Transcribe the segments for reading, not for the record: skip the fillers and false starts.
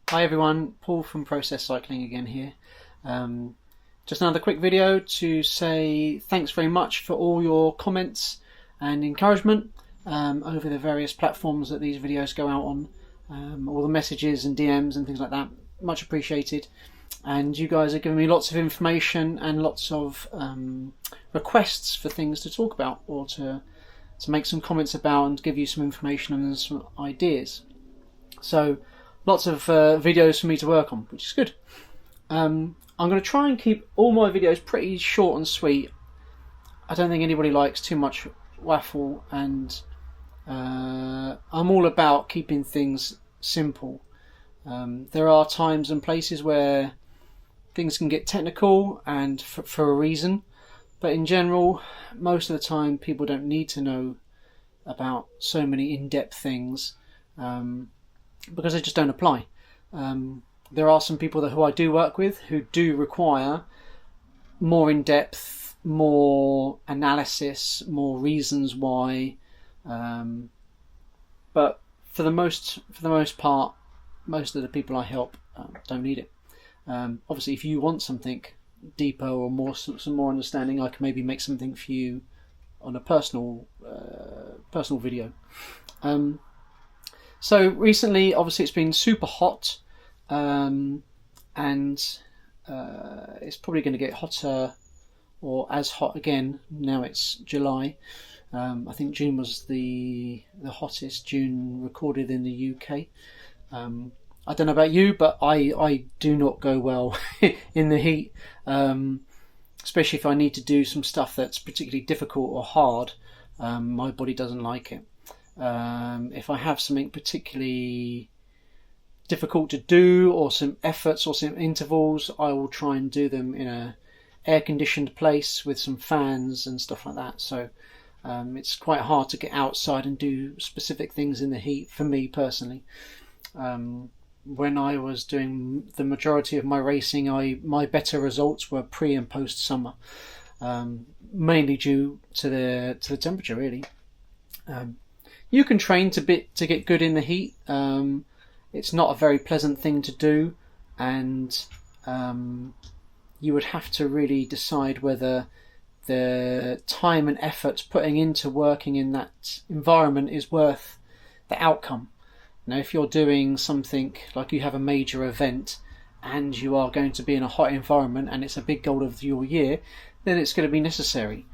Hi everyone, Paul from Process Cycling again here. Just another quick video to say thanks very much for all your comments and encouragement over the various platforms that these videos go out on. All the messages and DMs and things like that, much appreciated. And you guys are giving me lots of information and lots of requests for things to talk about or to make some comments about and give you some information and some ideas. So lots of videos for me to work on, which is good. I'm going to try and keep all my videos pretty short and sweet. I don't think anybody likes too much waffle, and I'm all about keeping things simple. There are times and places where things can get technical and for a reason, but in general, most of the time people don't need to know about so many in-depth things because they just don't apply. There are some people who I do work with who do require more in-depth, more analysis, more reasons why, but for the most part, most of the people I help don't need it. Obviously, if you want something deeper or some more understanding, I can maybe make something for you on a personal video. So recently, obviously, it's been super hot, and it's probably going to get hotter or as hot again. Now it's July. I think June was the hottest June recorded in the UK. I don't know about you, but I do not go well in the heat, especially if I need to do some stuff that's particularly difficult or hard. My body doesn't like it. If I have something particularly difficult to do, or some efforts or some intervals, I will try and do them in a air-conditioned place with some fans and stuff like that. So it's quite hard to get outside and do specific things in the heat for me personally. When I was doing the majority of my racing, my better results were pre and post summer, mainly due to the temperature, really. You can train to get good in the heat. It's not a very pleasant thing to do, and you would have to really decide whether the time and effort putting into working in that environment is worth the outcome. Now, if you're doing something like you have a major event and you are going to be in a hot environment and it's a big goal of your year, then it's going to be necessary.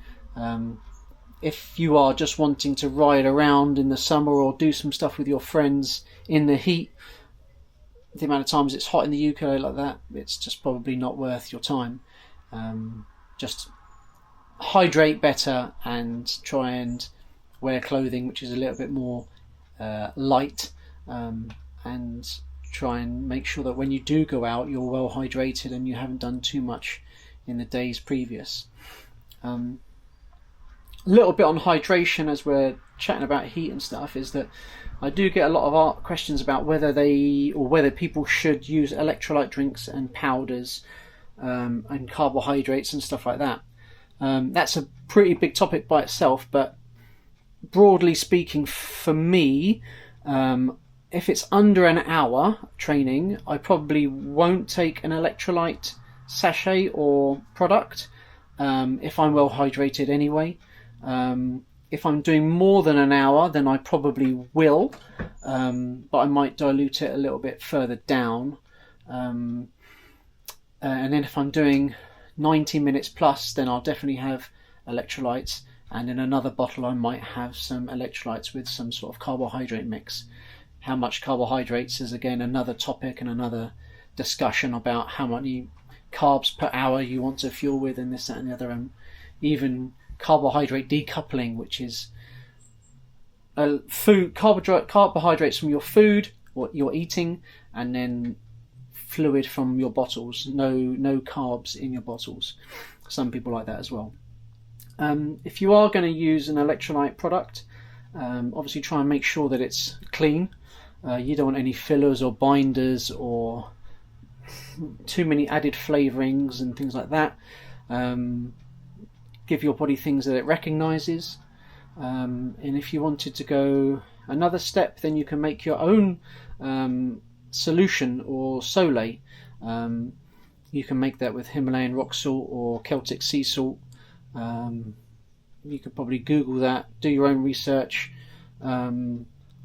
If you are just wanting to ride around in the summer or do some stuff with your friends in the heat, the amount of times it's hot in the UK like that, it's just probably not worth your time. Just hydrate better and try and wear clothing which is a little bit more light, and try and make sure that when you do go out, you're well hydrated and you haven't done too much in the days previous. A little bit on hydration as we're chatting about heat and stuff is that I do get a lot of questions about whether people should use electrolyte drinks and powders and carbohydrates and stuff like that. That's a pretty big topic by itself, but broadly speaking, for me, if it's under an hour training, I probably won't take an electrolyte sachet or product if I'm well hydrated anyway. If I'm doing more than an hour, then I probably will, but I might dilute it a little bit further down. And then if I'm doing 90 minutes plus, then I'll definitely have electrolytes, and in another bottle I might have some electrolytes with some sort of carbohydrate mix. How much carbohydrates is again another topic and another discussion about how many carbs per hour you want to fuel with, and this, that and the other, and even carbohydrate decoupling, which is carbohydrates from your food, what you're eating, and then fluid from your bottles. No carbs in your bottles. Some people like that as well. If you are going to use an electrolyte product, obviously try and make sure that it's clean. You don't want any fillers or binders or too many added flavourings and things like that. Give your body things that it recognises. And if you wanted to go another step, then you can make your own solution or Soleil. You can make that with Himalayan rock salt or Celtic sea salt. You could probably Google that, do your own research.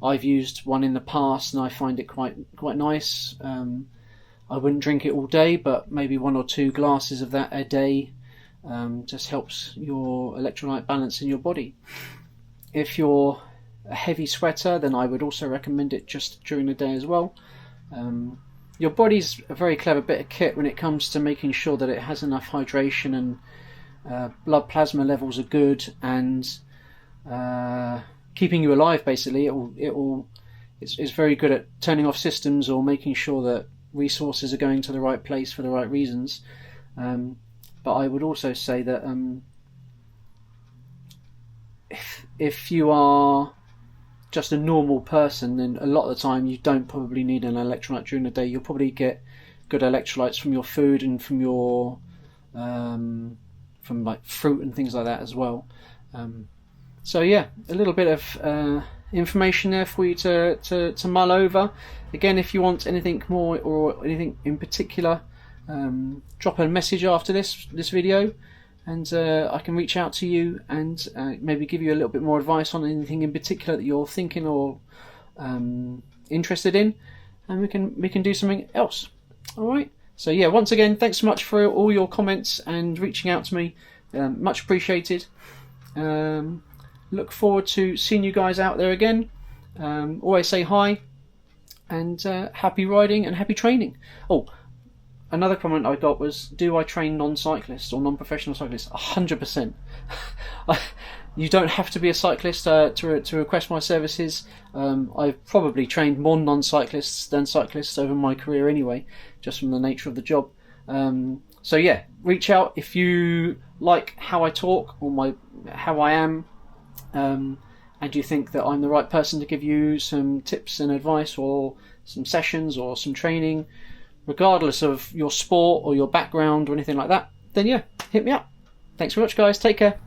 I've used one in the past and I find it quite nice. I wouldn't drink it all day, but maybe 1 or 2 glasses of that a day just helps your electrolyte balance in your body. If you're a heavy sweater, then I would also recommend it just during the day as well. Your body's a very clever bit of kit when it comes to making sure that it has enough hydration and blood plasma levels are good, and keeping you alive. Basically, it's very good at turning off systems or making sure that resources are going to the right place for the right reasons. But I would also say that if you are just a normal person, then a lot of the time you don't probably need an electrolyte during the day. You'll probably get good electrolytes from your food and from your from like fruit and things like that as well. So yeah, a little bit of information there for you to mull over. Again, if you want anything more or anything in particular, drop a message after this video, and I can reach out to you and maybe give you a little bit more advice on anything in particular that you're thinking or interested in, and we can do something else. All right. So yeah, once again, thanks so much for all your comments and reaching out to me. Much appreciated. Look forward to seeing you guys out there again. Always say hi, and happy riding and happy training. Oh, another comment I got was, do I train non-cyclists or non-professional cyclists? 100%. You don't have to be a cyclist to request my services. I've probably trained more non-cyclists than cyclists over my career anyway, just from the nature of the job. So yeah, reach out if you like how I talk or how I am, and you think that I'm the right person to give you some tips and advice or some sessions or some training, regardless of your sport or your background or anything like that, then yeah, hit me up. Thanks very much, guys. Take care.